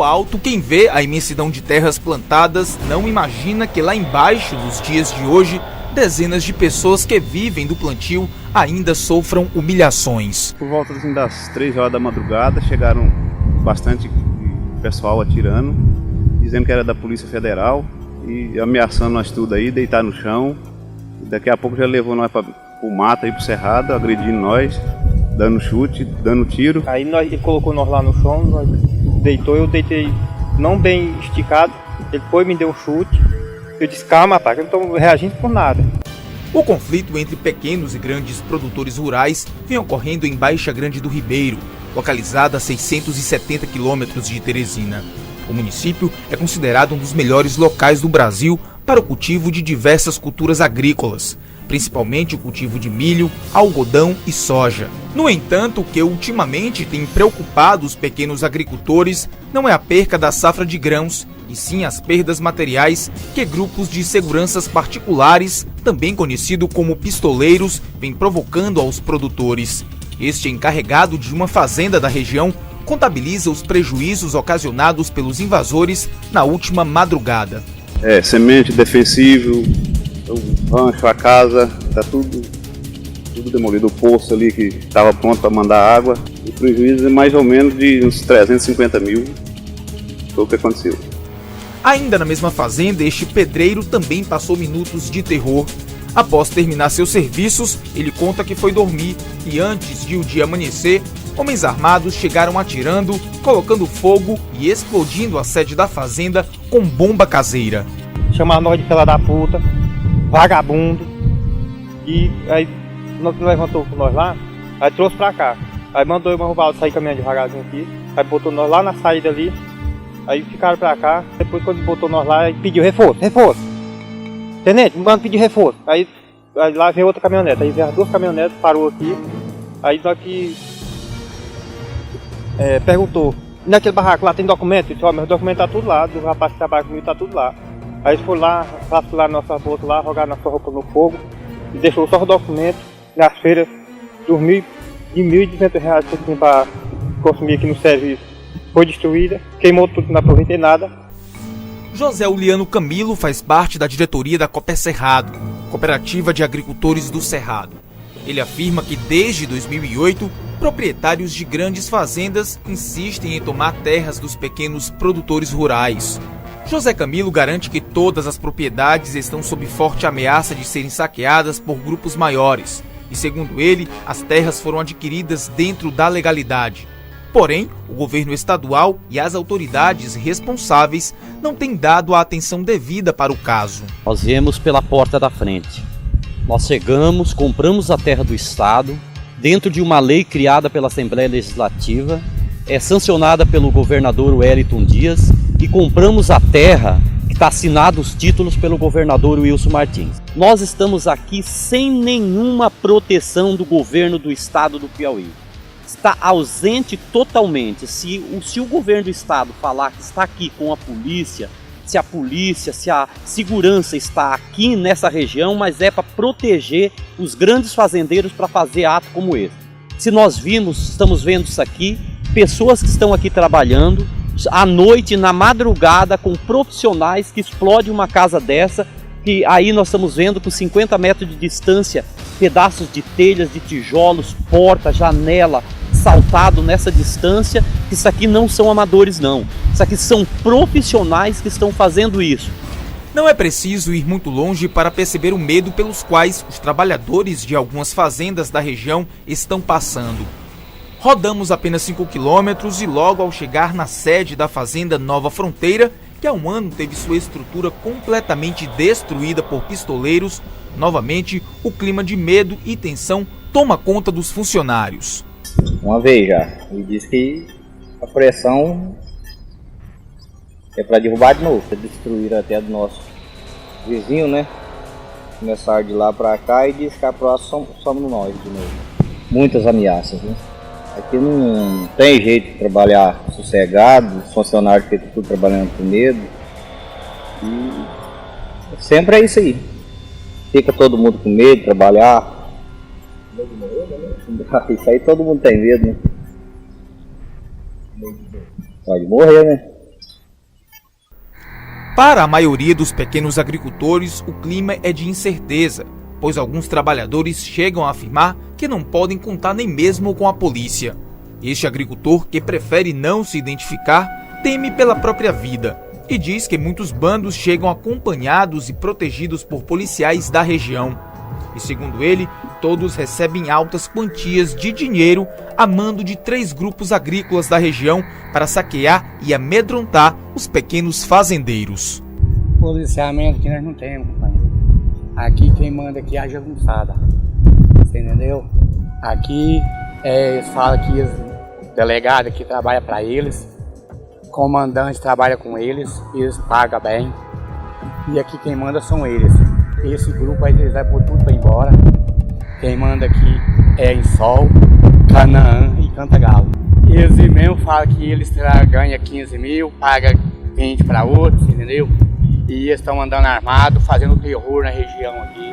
alto, quem vê a imensidão de terras plantadas não imagina que lá embaixo, nos dias de hoje, dezenas de pessoas que vivem do plantio ainda sofram humilhações. Por volta das 3 horas da madrugada, chegaram bastante pessoal atirando, dizendo que era da Polícia Federal e ameaçando nós tudo aí, deitar no chão. Daqui a pouco já levou nós para o mato, aí pro cerrado, agredindo nós, dando chute, dando tiro. Aí ele colocou nós lá no chão, nós deitou, eu deitei não bem esticado, ele foi e me deu um chute. Eu disse, calma, rapaz, eu não estou reagindo por nada. O conflito entre pequenos e grandes produtores rurais vem ocorrendo em Baixa Grande do Ribeiro, localizada a 670 quilômetros de Teresina. O município é considerado um dos melhores locais do Brasil para o cultivo de diversas culturas agrícolas, principalmente o cultivo de milho, algodão e soja. No entanto, o que ultimamente tem preocupado os pequenos agricultores não é a perca da safra de grãos, e sim as perdas materiais que grupos de seguranças particulares, também conhecido como pistoleiros, vêm provocando aos produtores. Este encarregado de uma fazenda da região contabiliza os prejuízos ocasionados pelos invasores na última madrugada. Semente, defensivo, o rancho, a casa, tá tudo demolido. O poço ali que estava pronto para mandar água. O prejuízo é mais ou menos de uns 350 mil. Foi o que aconteceu. Ainda na mesma fazenda, este pedreiro também passou minutos de terror. Após terminar seus serviços, ele conta que foi dormir e antes de o dia amanhecer, homens armados chegaram atirando, colocando fogo e explodindo a sede da fazenda com bomba caseira. Chamaram nós de fela da puta, vagabundo, e aí levantou com nós lá, aí trouxe pra cá. Aí mandou eu arrumar, sair caminhando devagarzinho aqui, aí botou nós lá na saída ali, aí ficaram pra cá, depois quando botou nós lá, ele pediu reforço. Tenente, manda pedir reforço. Aí lá veio outra caminhonete, aí veio as 2 caminhonetes, parou aqui, aí nós que perguntou, naquele barraco lá tem documento? Eu disse, meus documentos tá tudo lá, do rapaz que trabalha comigo tá tudo lá. Aí eles foram lá, vacilaram nossa bolsa lá, jogaram nossa roupa no fogo e deixou só o documento nas feiras dos de R$1.200 que eu tinha para consumir aqui no serviço. Foi destruída, queimou tudo, não aproveitei nada. José Uliano Camilo faz parte da diretoria da Copé Cerrado, Cooperativa de Agricultores do Cerrado. Ele afirma que desde 2008, proprietários de grandes fazendas insistem em tomar terras dos pequenos produtores rurais. José Camilo garante que todas as propriedades estão sob forte ameaça de serem saqueadas por grupos maiores e, segundo ele, as terras foram adquiridas dentro da legalidade. Porém, o governo estadual e as autoridades responsáveis não têm dado a atenção devida para o caso. Nós viemos pela porta da frente. Nós chegamos, compramos a terra do Estado, dentro de uma lei criada pela Assembleia Legislativa, sancionada pelo governador Wellington Dias, e compramos a terra que está assinado os títulos pelo governador Wilson Martins. Nós estamos aqui sem nenhuma proteção do governo do Estado do Piauí. Está ausente totalmente. Se o governo do Estado falar que está aqui com a polícia, se a segurança está aqui nessa região, mas é para proteger os grandes fazendeiros para fazer ato como esse. Se nós estamos vendo isso aqui, pessoas que estão aqui trabalhando, à noite, na madrugada, com profissionais que explodem uma casa dessa, que aí nós estamos vendo com 50 metros de distância, pedaços de telhas, de tijolos, porta, janela, saltado nessa distância. Isso aqui não são amadores não, isso aqui são profissionais que estão fazendo isso. Não é preciso ir muito longe para perceber o medo pelos quais os trabalhadores de algumas fazendas da região estão passando. Rodamos apenas 5 quilômetros e logo ao chegar na sede da fazenda Nova Fronteira, que há um ano teve sua estrutura completamente destruída por pistoleiros, novamente o clima de medo e tensão toma conta dos funcionários. Uma vez já, ele disse que a pressão é para derrubar de novo, para destruir até do nosso vizinho, né? Começaram de lá para cá e disse que a próxima somos nós de novo. Muitas ameaças, né? Aqui não tem jeito de trabalhar sossegado, os funcionários ficam tudo trabalhando com medo. E sempre é isso aí. Fica todo mundo com medo de trabalhar. Isso aí todo mundo tem medo, né? Pode morrer, né? Para a maioria dos pequenos agricultores, o clima é de incerteza, pois alguns trabalhadores chegam a afirmar que não podem contar nem mesmo com a polícia. Este agricultor, que prefere não se identificar, teme pela própria vida e diz que muitos bandos chegam acompanhados e protegidos por policiais da região. E segundo ele, todos recebem altas quantias de dinheiro a mando de 3 grupos agrícolas da região para saquear e amedrontar os pequenos fazendeiros. Policiamento que nós não temos, companheiro. Aqui quem manda aqui é a jagunçada. Você entendeu? Aqui eles falam que os delegados que trabalham para eles, comandante trabalha com eles pagam bem. E aqui quem manda são eles. Esse grupo aí eles vão tudo para embora. Quem manda aqui é em Sol, Canaã e Cantagalo. Eles mesmo falam que eles ganham 15 mil, pagam 20 para outros, entendeu? E eles estão andando armados, fazendo terror na região aqui.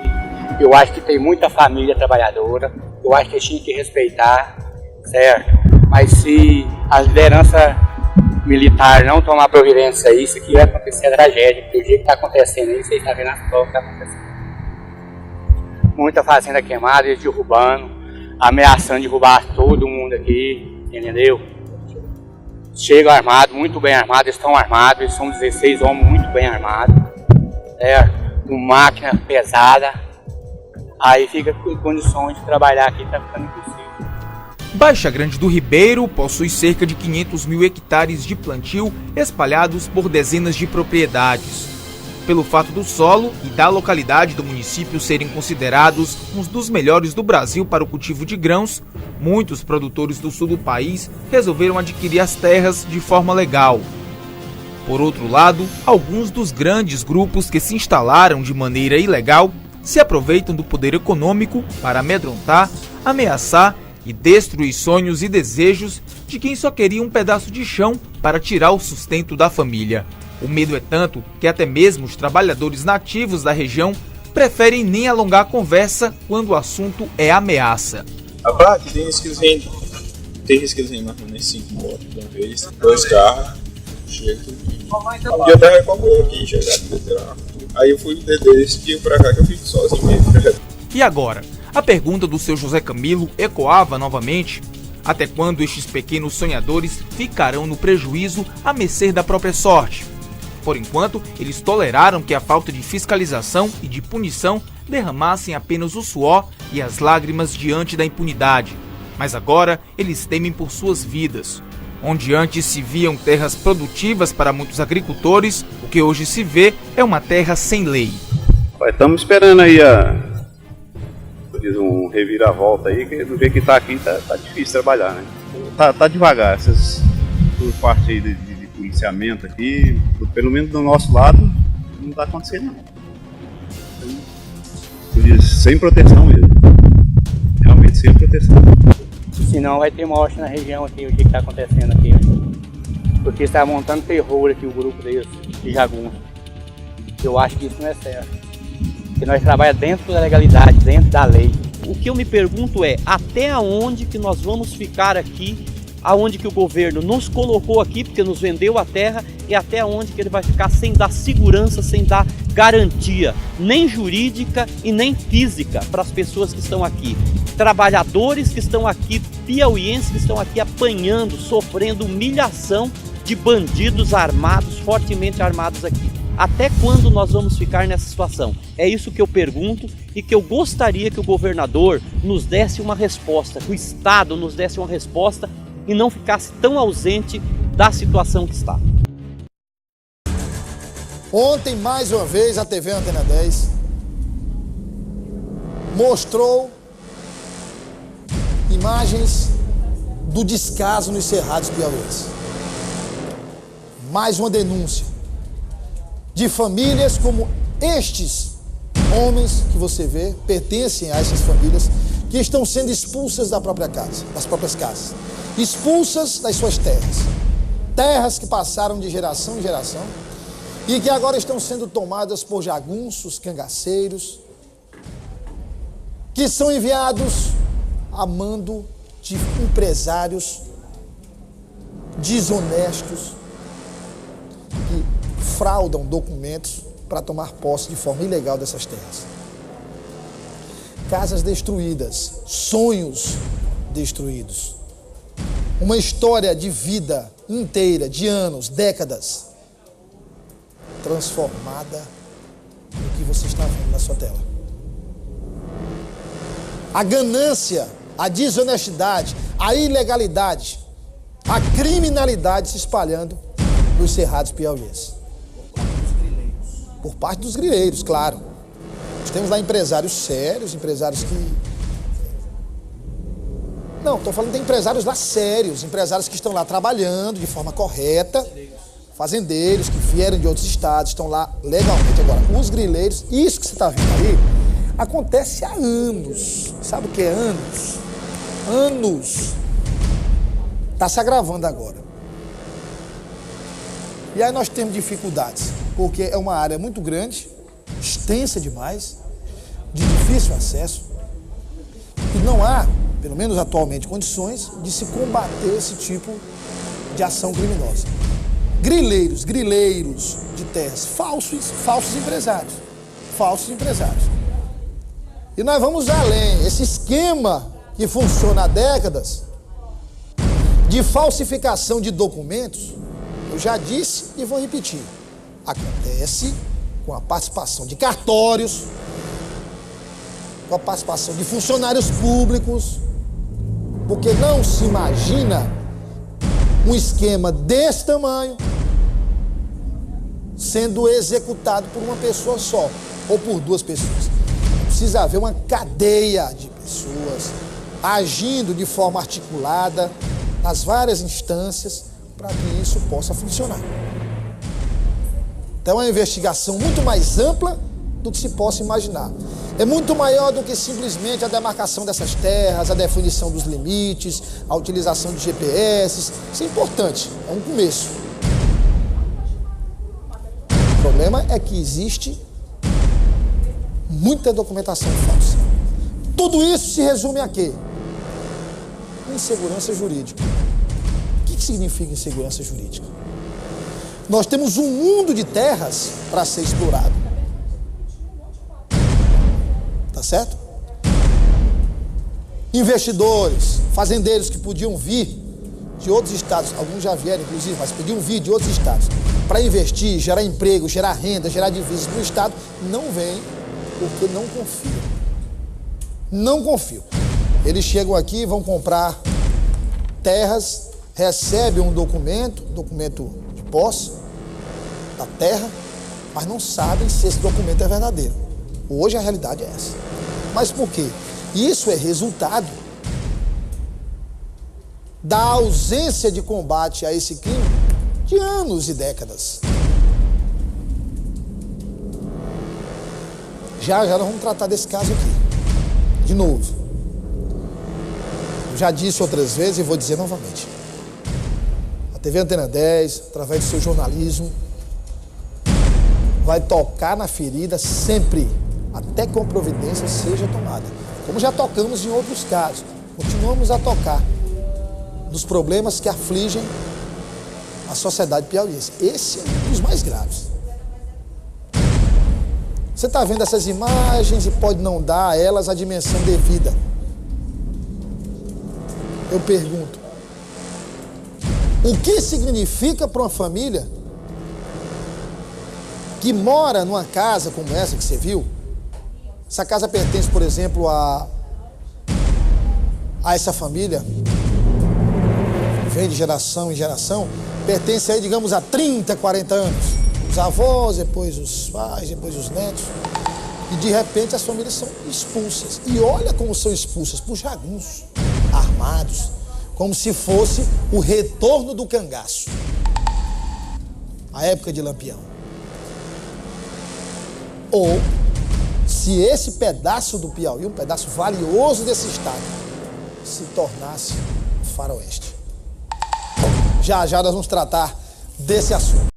Eu acho que tem muita família trabalhadora, eu acho que eles tinham que respeitar, certo? Mas se a liderança militar não tomar providência a isso aqui vai acontecer a tragédia, porque o jeito que está acontecendo aí, vocês estão vendo as provas que está acontecendo. Muita fazenda queimada, eles derrubando, ameaçando derrubar todo mundo aqui, entendeu? Chegam armados, muito bem armados, eles estão armados, eles são 16 homens muito bem armados, com máquina pesada, aí fica com condições de trabalhar aqui, está ficando impossível. Baixa Grande do Ribeiro possui cerca de 500 mil hectares de plantio espalhados por dezenas de propriedades. Pelo fato do solo e da localidade do município serem considerados uns dos melhores do Brasil para o cultivo de grãos, muitos produtores do sul do país resolveram adquirir as terras de forma legal. Por outro lado, alguns dos grandes grupos que se instalaram de maneira ilegal se aproveitam do poder econômico para amedrontar, ameaçar e destruir sonhos e desejos de quem só queria um pedaço de chão para tirar o sustento da família. O medo é tanto que até mesmo os trabalhadores nativos da região preferem nem alongar a conversa quando o assunto é ameaça. Aqui tem risco que eles vêm marcando 5 motos de uma vez, 2 carros, chega tudo. Um dia eu tava com a mulher aqui, chegar, aí eu fui desse dia pra cá que eu fico sozinho mesmo. E agora? A pergunta do seu José Camilo ecoava novamente: até quando estes pequenos sonhadores ficarão no prejuízo à mercê da própria sorte? Por enquanto, eles toleraram que a falta de fiscalização e de punição derramassem apenas o suor e as lágrimas diante da impunidade. Mas agora eles temem por suas vidas. Onde antes se viam terras produtivas para muitos agricultores, o que hoje se vê é uma terra sem lei. Estamos esperando aí um reviravolta aí, que do jeito que está aqui tá difícil trabalhar, né? Tá devagar, por parte aí de policiamento aqui, pelo menos do nosso lado, não está acontecendo não. Sem proteção mesmo. Realmente sem proteção. Senão vai ter morte na região aqui, o que está acontecendo aqui. Né? Porque está montando terror aqui o grupo deles, de jagunço. Eu acho que isso não é certo. Porque nós trabalhamos dentro da legalidade, dentro da lei. O que eu me pergunto é, até onde que nós vamos ficar aqui, aonde que o governo nos colocou aqui, porque nos vendeu a terra, e até onde que ele vai ficar sem dar segurança, sem dar garantia, nem jurídica e nem física para as pessoas que estão aqui. Trabalhadores que estão aqui, piauienses que estão aqui apanhando, sofrendo humilhação de bandidos armados, fortemente armados aqui. Até quando nós vamos ficar nessa situação? É isso que eu pergunto e que eu gostaria que o governador nos desse uma resposta, que o Estado nos desse uma resposta e não ficasse tão ausente da situação que está. Ontem, mais uma vez, a TV Antena 10 mostrou imagens do descaso nos cerrados piauienses. Mais uma denúncia de famílias como estes homens que você vê, pertencem a essas famílias que estão sendo expulsas da própria casa, das próprias casas, expulsas das suas terras, terras que passaram de geração em geração e que agora estão sendo tomadas por jagunços, cangaceiros, que são enviados a mando de empresários desonestos que fraudam documentos para tomar posse de forma ilegal dessas terras. Casas destruídas, sonhos destruídos. Uma história de vida inteira, de anos, décadas, transformada no que você está vendo na sua tela. A ganância, a desonestidade, a ilegalidade, a criminalidade se espalhando nos cerrados piauienses. Por parte dos grileiros, claro. Nós temos lá empresários sérios, empresários que... Não, estou falando de empresários lá sérios, empresários que estão lá trabalhando de forma correta, fazendeiros que vieram de outros estados, estão lá legalmente. Agora, os grileiros, isso que você está vendo aí, acontece há anos. Sabe o que é anos? Anos. Está se agravando agora. E aí nós temos dificuldades, porque é uma área muito grande, extensa demais, de difícil acesso, e não há, pelo menos atualmente, condições de se combater esse tipo de ação criminosa. Grileiros de terras, falsos empresários. E nós vamos além. Esse esquema que funciona há décadas de falsificação de documentos, eu já disse e vou repetir, acontece com a participação de cartórios, com a participação de funcionários públicos, porque não se imagina um esquema desse tamanho sendo executado por uma pessoa só, ou por duas pessoas. Precisa haver uma cadeia de pessoas agindo de forma articulada nas várias instâncias para que isso possa funcionar. Então é uma investigação muito mais ampla do que se possa imaginar. É muito maior do que simplesmente a demarcação dessas terras, a definição dos limites, a utilização de GPS. Isso é importante, é um começo. O problema é que existe muita documentação falsa. Tudo isso se resume a quê? Insegurança jurídica. O que significa insegurança jurídica? Nós temos um mundo de terras para ser explorado. Tá certo? Investidores, fazendeiros que podiam vir de outros estados, alguns já vieram inclusive, mas podiam vir de outros estados para investir, gerar emprego, gerar renda, gerar divisas para o estado, não vêm porque não confiam. Não confiam. Eles chegam aqui, vão comprar terras, recebem um documento de posse da terra, mas não sabem se esse documento é verdadeiro. Hoje a realidade é essa. Mas por quê? Isso é resultado da ausência de combate a esse crime de anos e décadas. Já nós vamos tratar desse caso aqui. De novo. Eu já disse outras vezes e vou dizer novamente. A TV Antena 10, através do seu jornalismo, vai tocar na ferida sempre, até que uma providência seja tomada. Como já tocamos em outros casos, continuamos a tocar nos problemas que afligem a sociedade piauiense. Esse é um dos mais graves. Você está vendo essas imagens e pode não dar a elas a dimensão devida. Eu pergunto, o que significa para uma família que mora numa casa como essa que você viu? Essa casa pertence, por exemplo, a essa família, vem de geração em geração, pertence aí, digamos, a 30, 40 anos. Os avós, depois os pais, depois os netos. E de repente as famílias são expulsas. E olha como são expulsas, por jagunços, armados, como se fosse o retorno do cangaço. A época de Lampião. Ou se esse pedaço do Piauí, um pedaço valioso desse estado, se tornasse o faroeste. Já nós vamos tratar desse assunto.